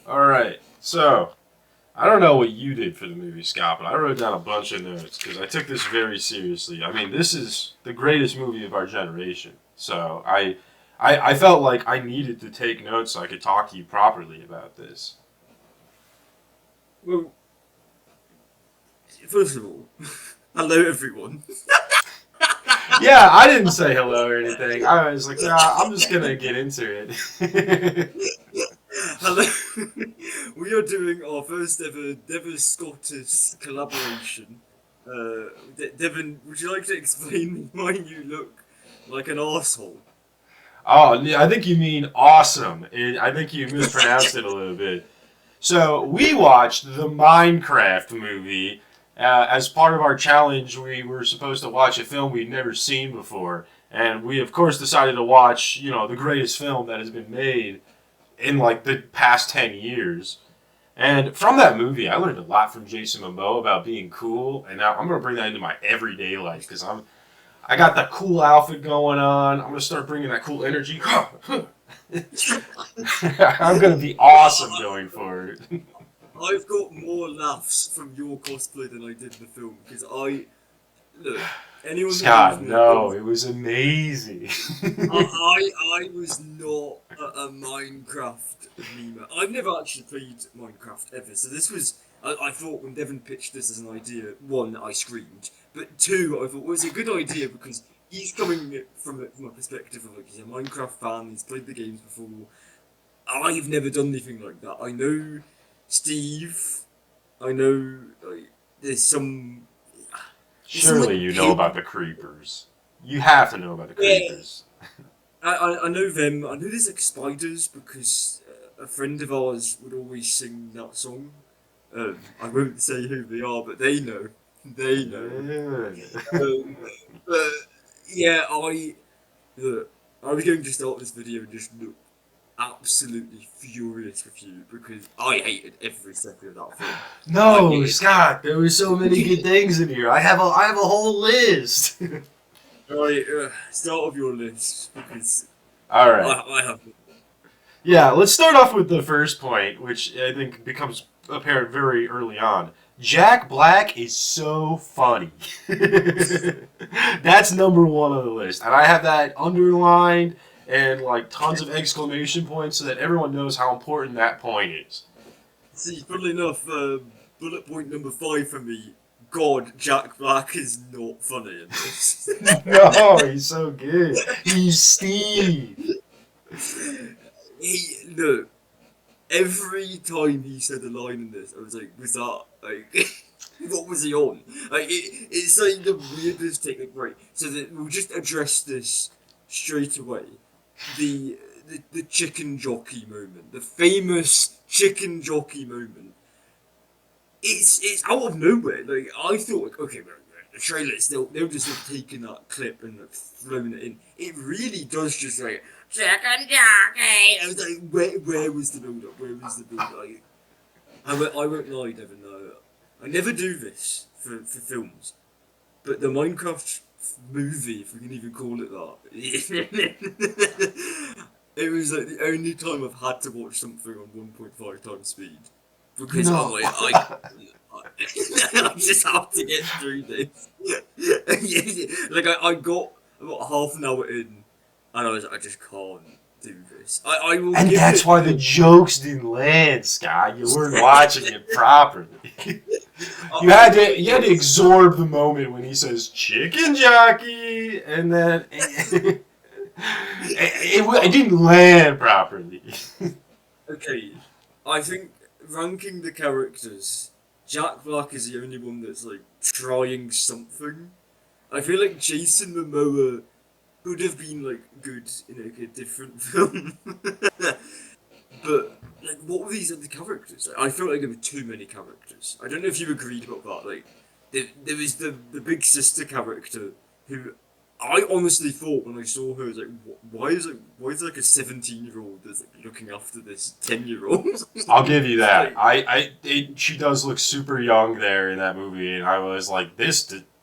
All right. So, I don't know what you did for the movie, Scott, but I wrote down a bunch of notes because I took this very seriously. I mean, this is the greatest movie of our generation. So, I felt like I needed to take notes so I could talk to you properly about this. Well, first of all, hello everyone. Yeah, I didn't say hello or anything. I was like, nah, I'm just gonna get into it. Hello. We are doing our first ever Devon Scottish collaboration. Devon, would you like to explain why you look like an arsehole? Oh, yeah, I think you mean awesome. I think you mispronounced it a little bit. So we watched the Minecraft movie. As part of our challenge, we were supposed to watch a film we'd never seen before, and we of course decided to watch, the greatest film that has been made in like the past 10 years. And from that movie, I learned a lot from Jason Momoa about being cool, and now I'm gonna bring that into my everyday life because I got that cool outfit going on. I'm gonna start bringing that cool energy. I'm gonna be awesome going forward. I've got more laughs from your cosplay than I did in the film because look, anyone that knows Scott, me no, knows it was amazing. I was not a Minecraft meme. I've never actually played Minecraft ever, so this was. I thought when Devon pitched this as an idea, one, I screamed, but two, I thought well, it was a good idea because he's coming from a perspective of like he's a Minecraft fan, he's played the games before. I've never done anything like that. I know Steve. I know like there's some Surely like you know about the creepers. You have to know about the yeah, creepers. I know them. I know there's like spiders because a friend of ours would always sing that song. I won't say who they are, but they know. They know. Um, but yeah, look, I was going to start this video and just look absolutely furious with you because I hated every second of that film. I No, hated. Scott, there were so many good things in here. I have a whole list. Right, start of your list because All I right. I have. Yeah, let's start off with the first point, which I think becomes apparent very early on. Jack Black is so funny. That's number one on the list. And I have that underlined and like tons of exclamation points so that everyone knows how important that point is. See, funnily enough, bullet point number five for me. God, Jack Black is not funny in this. No, he's so good. He's Steve. Look, every time he said a line in this, I was like, was that like, what was he on? Like, it's like the weirdest technique, right? So that we'll just address this straight away. The chicken jockey moment, the famous chicken jockey moment. It's out of nowhere. Like I thought, like, okay, well, the trailers they'll just have taken that clip and like, thrown it in. It really does just like chicken jockey. I was like, where was the build up? Where was the build up? Like, I won't lie, Devon. No, I never do this for films, but the Minecraft movie, if we can even call it that, it was like the only time I've had to watch something on 1.5 times speed because I'm No. like I just have to get through this. Like I got about half an hour in, and I was like, I just can't do this. I will And give that's it why the the. jokes didn't land, Scott. You weren't watching it properly. You had to absorb the moment when he says chicken jockey, and then it didn't land properly. Okay, I think ranking the characters, Jack Black is the only one that's like trying something. I feel like Jason Momoa could have been like good in like a different film. But like, what were these other characters? I felt like there were too many characters. I don't know if you agreed about that. Like, there was the big sister character who I honestly thought when I saw her, I was like, why is like a 17-year-old that's like looking after this 10-year-old? I'll give you that. Like, She does look super young there in that movie, and I was like,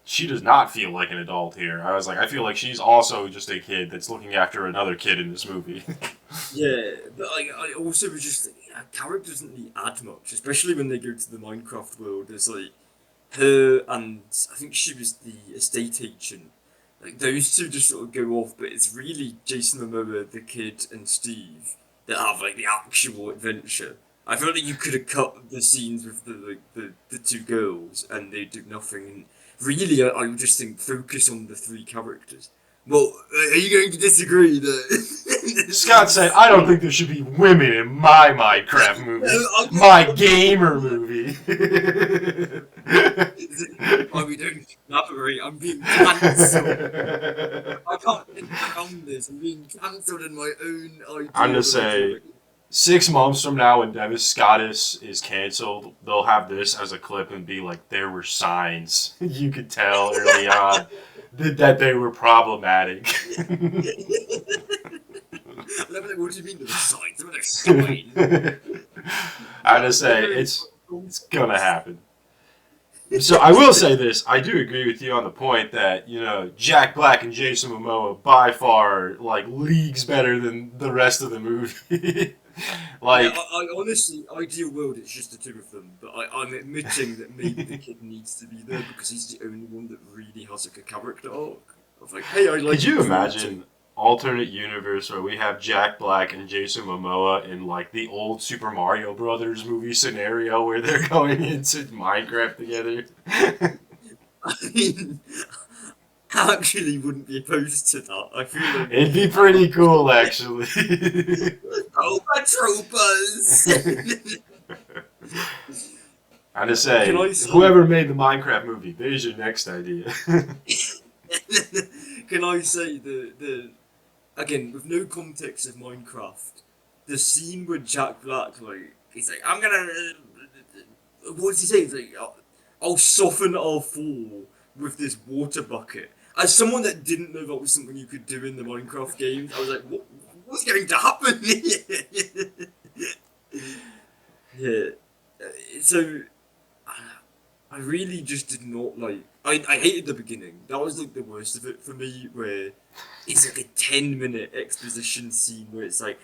she does not feel like an adult here. I was like, I feel like she's also just a kid that's looking after another kid in this movie. yeah, but like, I also was just her character doesn't really add much, especially when they go to the Minecraft world. There's like her and I think she was the estate agent. Like those two just sort of go off, but it's really Jason Momoa, the kid, and Steve that have like the actual adventure. I feel like you could have cut the scenes with the two girls and they do nothing. And really, I would just think focus on the three characters. Well, are you going to disagree that Scott said, I don't think there should be women in my Minecraft movie. My gamer movie. We don't collaborate. I'm being cancelled. I can't get around this. I'm being cancelled in my own idea. I'm gonna say 6 months from now, when Devis Scottis is canceled, they'll have this as a clip and be like, there were signs you could tell early on that they were problematic. What do you mean there were signs? There were signs. I'm gonna say it's gonna happen. So I will say this: I do agree with you on the point that Jack Black and Jason Momoa by far like leagues better than the rest of the movie. Like, I honestly, ideal world, it's just the two of them. But I'm admitting that maybe the kid needs to be there because he's the only one that really has like a character arc. Of like, hey, I like. Could you imagine alternate universe where we have Jack Black and Jason Momoa in like the old Super Mario Brothers movie scenario where they're going into Minecraft together? I mean, I actually wouldn't be opposed to that. I feel like It'd be pretty cool, actually. oh, my troopers! I'm just saying, Can I say- whoever made the Minecraft movie, there's your next idea. Can I say the again with no context of Minecraft, the scene where Jack Black he's like I'm gonna what does he say? He's like I'll soften our fall with this water bucket. As someone that didn't know that was something you could do in the Minecraft games, I was like, what's going to happen here? Yeah. So I really just did not like. I hated the beginning. That was like the worst of it for me. Where it's like a 10-minute exposition scene where it's like,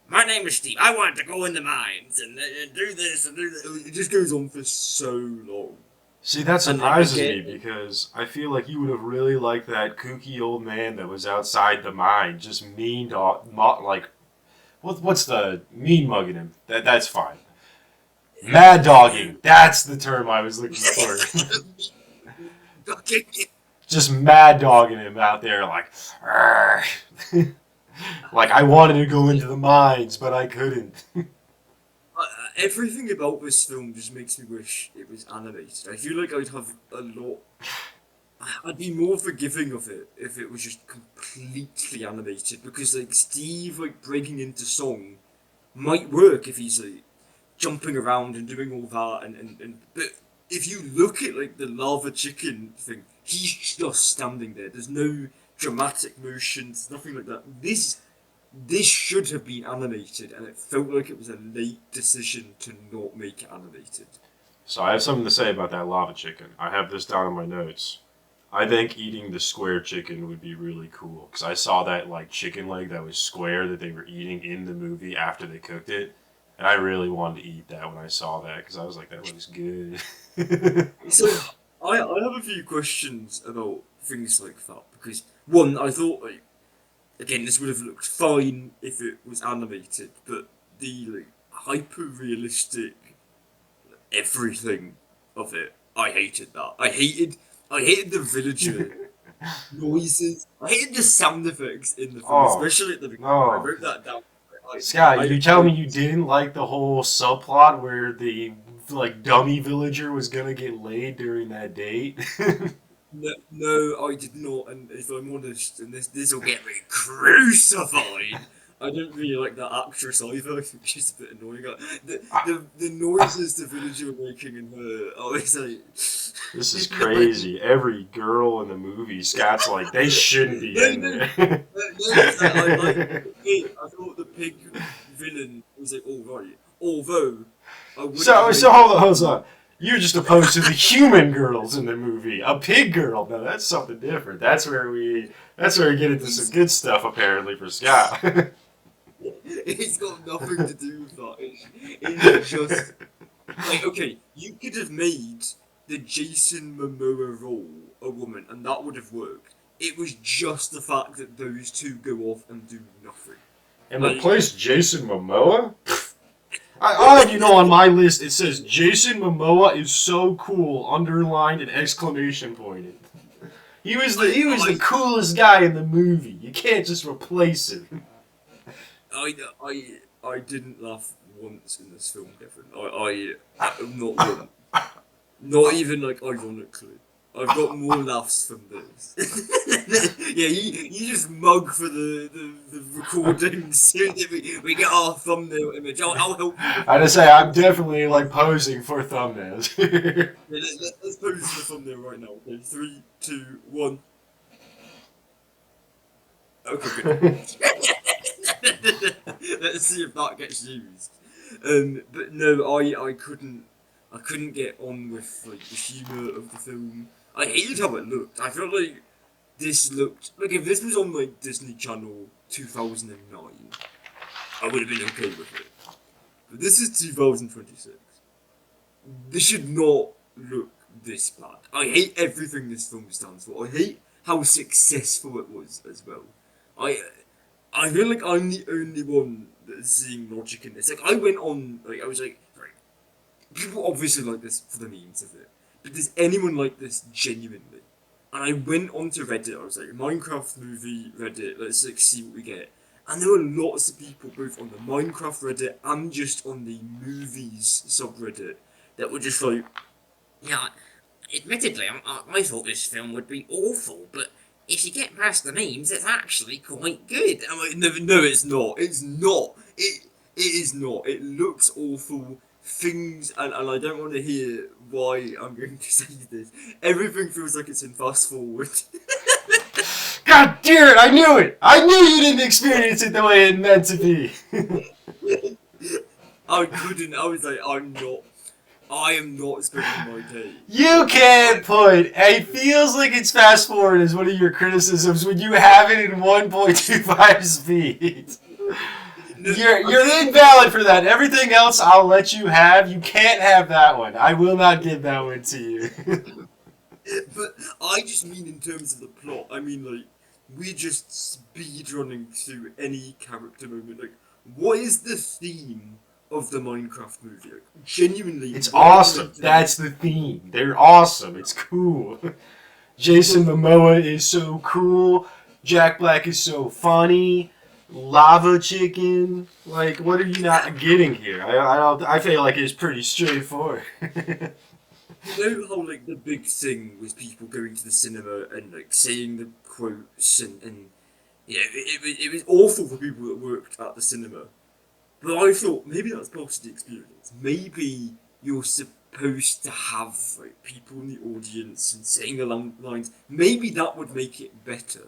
my name is Steve. I want to go in the mines and do this and do that. It just goes on for so long. See, that And surprises again- me because I feel like you would have really liked that kooky old man that was outside the mine, just like, what's the mean mugging him? That's fine. Mad dogging. That's the term I was looking for. Just mad dogging him out there, like, "Argh." Like I wanted to go into the mines, but I couldn't. Everything about this film just makes me wish it was animated. I feel like I'd have a lot. I'd be more forgiving of it if it was just completely animated because like Steve breaking into song might work if he's jumping around and doing all that and but if you look at the lava chicken thing, he's just standing there. There's no dramatic motions, nothing like that. This should have been animated, and it felt like it was a late decision to not make it animated. So I have something to say about that lava chicken. I have this down in my notes. I think eating the square chicken would be really cool because I saw that chicken leg that was square that they were eating in the movie after they cooked it, and I really wanted to eat that when I saw that because I was like, that looks good. So I have a few questions about things like that because one, I thought again this would have looked fine if it was animated, but the hyper realistic everything of it, I hated that. I hated the villager noises. I hated the sound effects in the film, Oh, especially at the beginning. no. I wrote that down. Scott, you tell me you didn't like the whole subplot where the dummy villager was gonna get laid during that date? No, I did not, and if I'm honest, and this will get me crucified. I don't really like that actress either. I think she's a bit annoying. The noises the villager were making in her, I was like, This is crazy. Every girl in the movie, Scott's like, they shouldn't be in there. I thought the pig villain was alright. Although I would So hold on. You're just opposed to the human girls in the movie. A pig girl, no, that's something different. That's where we get into some good stuff apparently for Scott. It's got nothing to do with that. It's just like, okay, you could have made the Jason Momoa role a woman, and that would have worked. It was just the fact that those two go off and do nothing. And replace Jason Momoa? I'll have you know, on my list it says Jason Momoa is so cool, underlined and exclamation pointed. He was the coolest guy in the movie. You can't just replace him. I didn't laugh once in this film, Devin. Not one. Not even like ironically. I've got more laughs from this. Yeah, you just mug for the recording so that we get our thumbnail image. I'll help you. I just say I'm definitely like posing for thumbnails. Yeah, let's pose the thumbnail right now. Okay, 3, 2, 1. Okay, good. Let's see if that gets used. But no, I couldn't get on with like the humour of the film. I hated how it looked. I felt like this looked like if this was on like Disney Channel 2009, I would have been okay with it. But this is 2026. This should not look this bad. I hate everything this film stands for. I hate how successful it was as well. I feel like I'm the only one that's seeing logic in this. Like I went on, like I was like, right, people obviously like this for the memes of it. But does anyone like this genuinely? And I went onto Reddit, I was like, Minecraft movie Reddit, let's like see what we get. And there were lots of people both on the Minecraft Reddit and just on the movies subreddit that were just like, Yeah, admittedly, I thought this film would be awful, but if you get past the memes, it's actually quite good. I'm like, no, it's not. It's not. It is not. It looks awful. Things, and I don't want to hear why I'm going to say this. Everything feels like it's in fast forward. God damn it! I knew it! I knew you didn't experience it the way it meant to be. I couldn't. I was like, I am not spending my day. You can't put it feels like it's fast forward as one of your criticisms when you have it in 1.25 speed. You're invalid for that. Everything else I'll let you have. You can't have that one. I will not give that one to you. But I just mean in terms of the plot. I mean, like, we're just speed running through any character moment. Like, what is the theme of the Minecraft movie? Like, genuinely, It's awesome. That's the theme. They're awesome. It's cool. Jason Momoa is so cool. Jack Black is so funny. Lava chicken. Like, what are you not getting here? I feel like it's pretty straightforward. You know how like the big thing was people going to the cinema and like saying the quotes and you know it was awful for people that worked at the cinema. But I thought maybe that's part of the experience. Maybe you're supposed to have like people in the audience and saying the lines. Maybe that would make it better.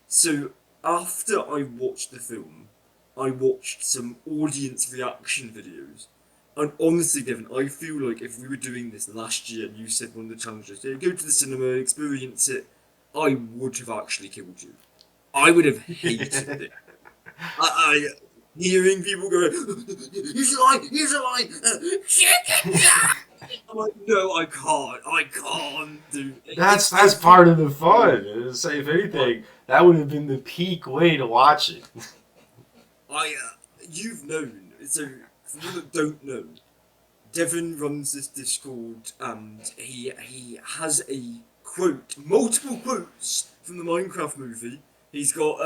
So after I watched the film, I watched some audience reaction videos. And honestly, Devin, I feel like if we were doing this last year and you said one of the challenges, go to the cinema, experience it, I would have actually killed you. I would have hated it. Hearing people go, use a line, I'm like, no, I can't do it. That's part of the fun. So if anything, that would have been the peak way to watch it. You've known, so for people that don't know, Devin runs this Discord and he has a quote, multiple quotes from the Minecraft movie. He's got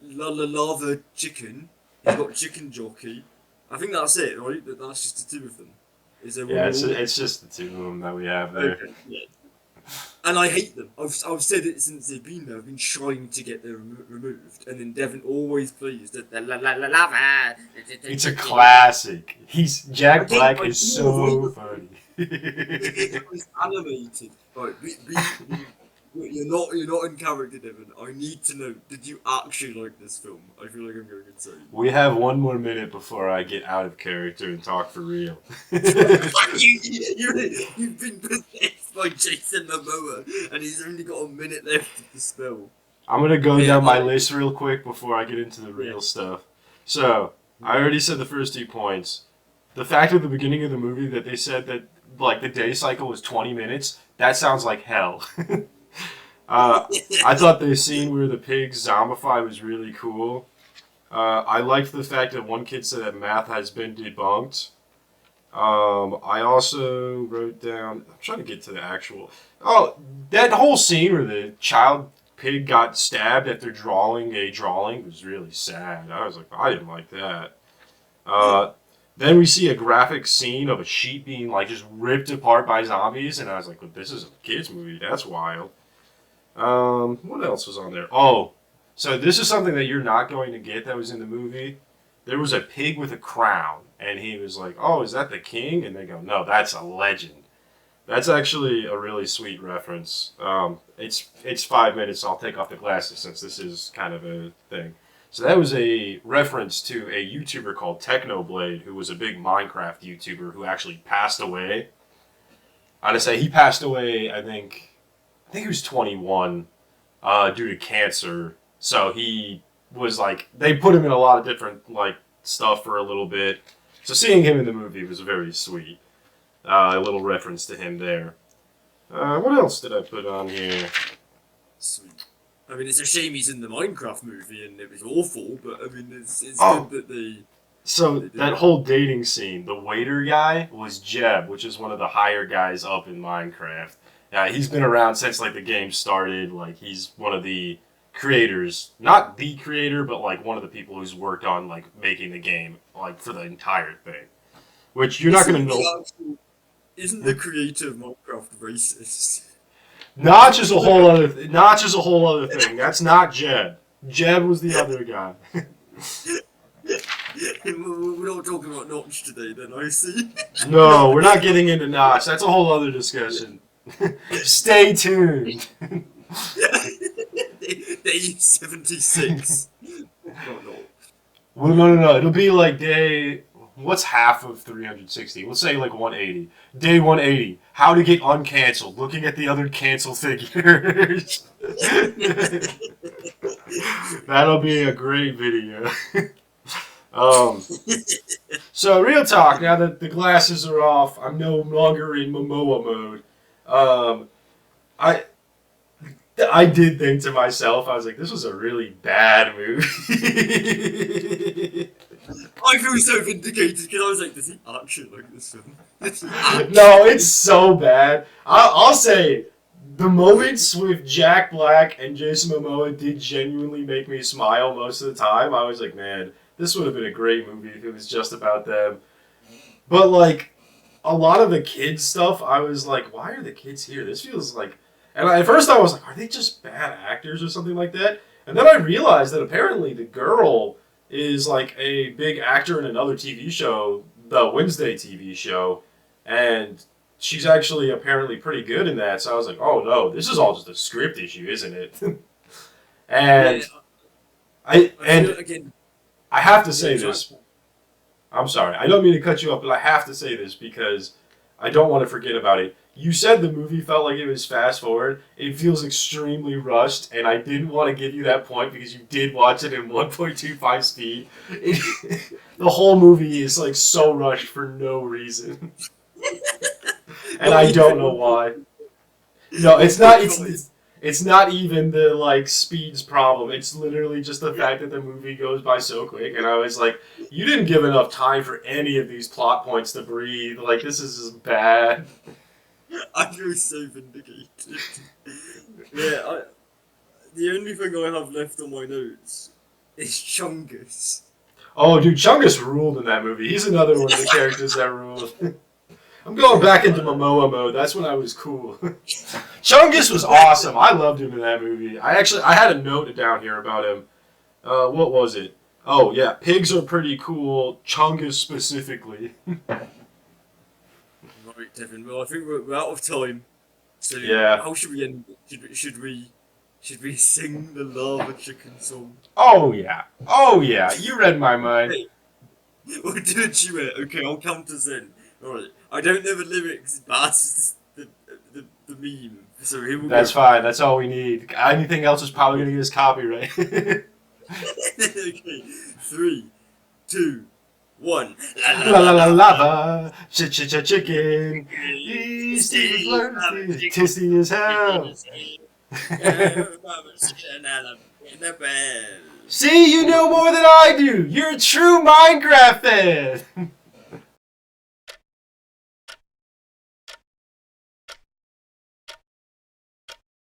lava chicken. He's got chicken jockey. I think that's it, right? That's just the two of them. Is there one more? It's just the two of them that we have there. Okay, yeah. And I hate them. I've said it since they've been there. I've been trying to get them removed, and then Devin always plays the Lava. It's a classic. Jack Black is so funny. It was animated. Right, you're not in character, Devin. I need to know. Did you actually like this film? I feel like I'm going insane. We have one more minute before I get out of character and talk for real. You've been possessed by Jason Momoa, and he's only got a minute left of the spell. I'm gonna go down my list real quick before I get into the real stuff. So, I already said the first 2 points. The fact at the beginning of the movie that they said that like the day cycle was 20 minutes, that sounds like hell. I thought the scene where the pigs zombify was really cool. I liked the fact that one kid said that math has been debunked. I also wrote down. I'm trying to get to the actual. Oh, that whole scene where the child pig got stabbed after drawing a drawing was really sad. I was like, I didn't like that. Then we see a graphic scene of a sheep being like just ripped apart by zombies, and I was like, well, this is a kids movie. That's wild. What else was on there? Oh, so this is something that you're not going to get that was in the movie. There was a pig with a crown, and he was like, "Oh, is that the king?" And they go, "No, that's a legend." That's actually a really sweet reference. It's 5 minutes. I'll take off the glasses since this is kind of a thing. So that was a reference to a YouTuber called Technoblade, who was a big Minecraft YouTuber who actually passed away. I'd say he passed away. I think he was 21 due to cancer. So he was like, they put him in a lot of different like stuff for a little bit. So seeing him in the movie was very sweet. A little reference to him there. What else did I put on here? Sweet. I mean, it's a shame he's in the Minecraft movie and it was awful, but I mean, it's Oh. good that they. So that whole dating scene, the waiter guy was Jeb, which is one of the higher guys up in Minecraft. He's been around since like the game started. Like he's one of the creators, not the creator, but like one of the people who's worked on like making the game like for the entire thing. Which you're not going to know. Isn't the creator of Minecraft racist? Notch is a whole other. Notch is a whole other thing. That's not Jeb. Jeb was the other guy. We're not talking about Notch today, then I see. No, we're not getting into Notch. That's a whole other discussion. Stay tuned. Day 76. No. Well, no. It'll be like day. What's half of 360? Let's say like 180. Day 180. How to get uncanceled. Looking at the other cancel figures. That'll be a great video. So real talk. Now that the glasses are off, I'm no longer in Momoa mode. I did think to myself, I was like, this was a really bad movie. I feel so vindicated because I was like, does he actually like this film? No, it's so bad. I'll say, the moments with Jack Black and Jason Momoa did genuinely make me smile most of the time. I was like, man, this would have been a great movie if it was just about them. But, like, a lot of the kids stuff, I was like, why are the kids here? This feels like... And at first I was like, are they just bad actors or something like that? And then I realized that apparently the girl is like a big actor in another TV show, the Wednesday TV show, and she's actually apparently pretty good in that. So I was like, oh no, this is all just a script issue, isn't it? And again, I have to say this. I'm sorry, I don't mean to cut you off, but I have to say this because I don't want to forget about it. You said the movie felt like it was fast forward. It feels extremely rushed, and I didn't want to give you that point because you did watch it in 1.25 speed. The whole movie is like so rushed for no reason, and I don't know why. No, it's not. It's not even the like speed's problem. It's literally just the fact that the movie goes by so quick, and I was like, you didn't give enough time for any of these plot points to breathe. Like this is just bad. I feel so vindicated. The only thing I have left on my notes is Chungus. Oh, dude, Chungus ruled in that movie. He's another one of the characters that ruled. I'm going back into Momoa mode. That's when I was cool. Chungus was awesome. I loved him in that movie. I had a note down here about him. What was it? Oh, yeah, pigs are pretty cool. Chungus specifically. Right, Devin. Well, I think we're out of time. So Yeah. how should we end? Should we sing the Lava Chicken song? Oh, yeah. Oh, yeah. You read my mind. Or didn't you? Okay, I'll count us in. All right. I don't know the lyrics, but that's the meme. So here we That's go. fine. That's all we need. Anything else is probably going to get us copyright. Okay. 3, 2, 1. La la la lava, chicken. Tasty as hell. See, you know more than I do. You're a true Minecraft fan.